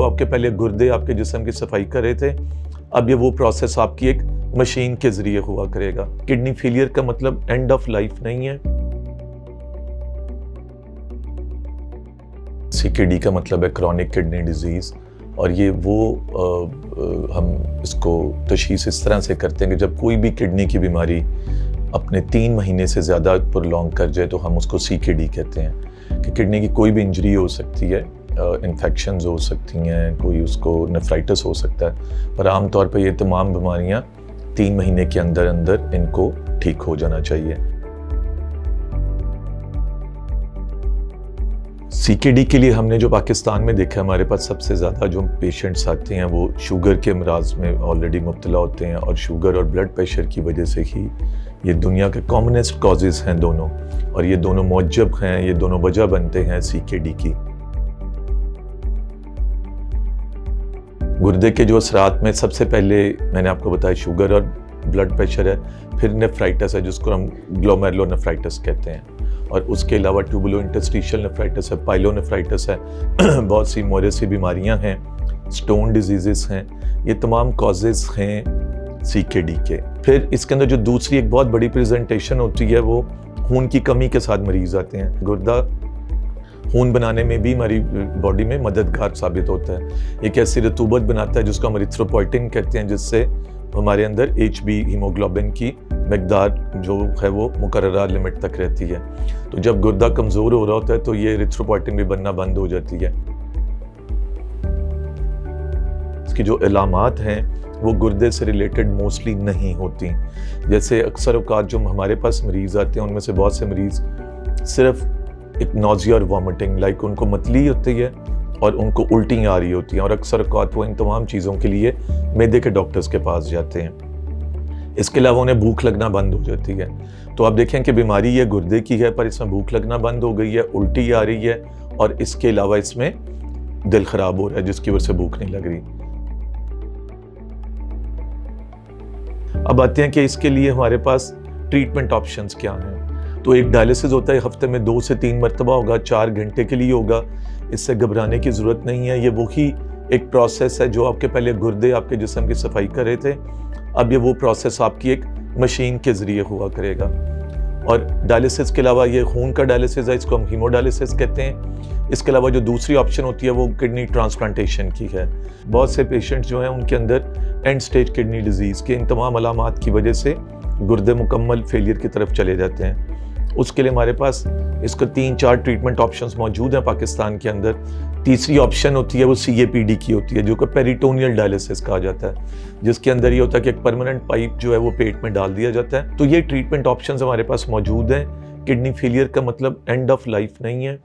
जो आपके पहले गुर्दे आपके जिस्म की सफाई कर रहे थे, अब ये वो प्रोसेस आपकी एक मशीन के ज़रिए हुआ करेगा। किडनी फेलियर का मतलब एंड ऑफ लाइफ नहीं है। CKD का मतलब है क्रॉनिक किडनी डिजीज़, और ये हम इसको तशख़ीस इस तरह से करते हैं कि जब कोई भी किडनी की बीमारी अपने 3 महीने से ज़्यादा प्रोलॉन्ग कर जाए तो हम उसको CKD कहते हैं। कि किडनी की कोई भी इंजरी हो सकती है, इन्फेक्शंस हो सकती हैं, कोई उसको नेफ्राइटिस हो सकता है, पर आमतौर पर ये तमाम बीमारियाँ 3 महीने के अंदर अंदर इनको ठीक हो जाना चाहिए। CKD के लिए हमने जो पाकिस्तान में देखा, हमारे पास सबसे ज़्यादा जो पेशेंट्स आते हैं वो शुगर के अमराज में ऑलरेडी मुब्तला होते हैं, और शुगर और ब्लड प्रेशर की वजह से ही ये दुनिया के कॉमनेस्ट कॉजेज़ हैं दोनों, और ये दोनों मौजब हैं, ये दोनों वजह बनते हैं CKD की। गुर्दे के जो असरात में सबसे पहले मैंने आपको बताया शुगर और ब्लड प्रेशर है, फिर नेफ्राइटिस है जिसको हम ग्लोमेरुलोनेफ्राइटिस कहते हैं, और उसके अलावा ट्यूबुलो इंटरस्टिशियल नेफ्राइटिस है, पाइलोनेफ्राइटिस है, बहुत सी मोरेसी बीमारियां हैं, स्टोन डिजीज़ेस हैं, ये तमाम कॉजेज़ हैं CKD के। फिर इसके अंदर जो दूसरी एक बहुत बड़ी प्रेजेंटेशन होती है वो खून की कमी के साथ मरीज़ आते हैं। गुर्दा खून बनाने में भी हमारी बॉडी में मददगार साबित होता है। एक ऐसी रतूबत बनाता है जिसको हम एरिथ्रोपोइटिन कहते हैं, जिससे हमारे अंदर HB हीमोग्लोबिन की मकदार जो है वो मुकर्ररा लिमिट तक रहती है। तो जब गुर्दा कमज़ोर हो रहा होता है तो ये एरिथ्रोपोइटिन भी बनना बंद हो जाती है। इसकी जो इलामात हैं वो गुर्दे से रिलेटेड मोस्टली नहीं होती। जैसे अक्सर औकात जो हमारे पास मरीज़ आते हैं उनमें से बहुत से मरीज़ सिर्फ एक नोज़िया और वॉमिटिंग, लाइक उनको मतली होती है और उनको उल्टी आ रही होती हैं, और अक्सर औकात वो इन तमाम चीज़ों के लिए मैदे के डॉक्टर्स के पास जाते हैं। इसके अलावा उन्हें भूख लगना बंद हो जाती है। तो आप देखें कि बीमारी ये गुर्दे की है, पर इसमें भूख लगना बंद हो गई है, उल्टी आ रही है, और इसके अलावा इसमें दिल ख़राब हो रहा है जिसकी वजह से भूख नहीं लग रही। अब आते हैं कि इसके लिए हमारे पास ट्रीटमेंट ऑप्शंस क्या हैं। तो एक डायलिसिस होता है, हफ्ते में 2 से 3 मरतबा होगा, 4 घंटे के लिए होगा। इससे घबराने की ज़रूरत नहीं है। ये वही एक प्रोसेस है जो आपके पहले गुर्दे आपके जिस्म की सफाई कर रहे थे, अब ये वो प्रोसेस आपकी एक मशीन के ज़रिए हुआ करेगा। और डायलिसिस के अलावा ये खून का डायलिसिस है, इसको हम हीमोडायलिसिस कहते हैं। इसके अलावा जो दूसरी ऑप्शन होती है वो किडनी ट्रांसप्लांटेशन की है। बहुत से पेशेंट्स जो हैं उनके अंदर एंड स्टेज किडनी डिजीज़ के इन तमाम अलामात की वजह से गुर्दे मुकम्मल फेलियर की तरफ चले जाते हैं। उसके लिए हमारे पास इसका 3-4 ट्रीटमेंट ऑप्शंस मौजूद हैं पाकिस्तान के अंदर। तीसरी ऑप्शन होती है वो CAPD की होती है, जो कि पेरिटोनियल डायलिसिस कहा जाता है, जिसके अंदर ये होता है कि एक परमानेंट पाइप जो है वो पेट में डाल दिया जाता है। तो ये ट्रीटमेंट ऑप्शंस हमारे पास मौजूद हैं। किडनी फेलियर का मतलब एंड ऑफ लाइफ नहीं है।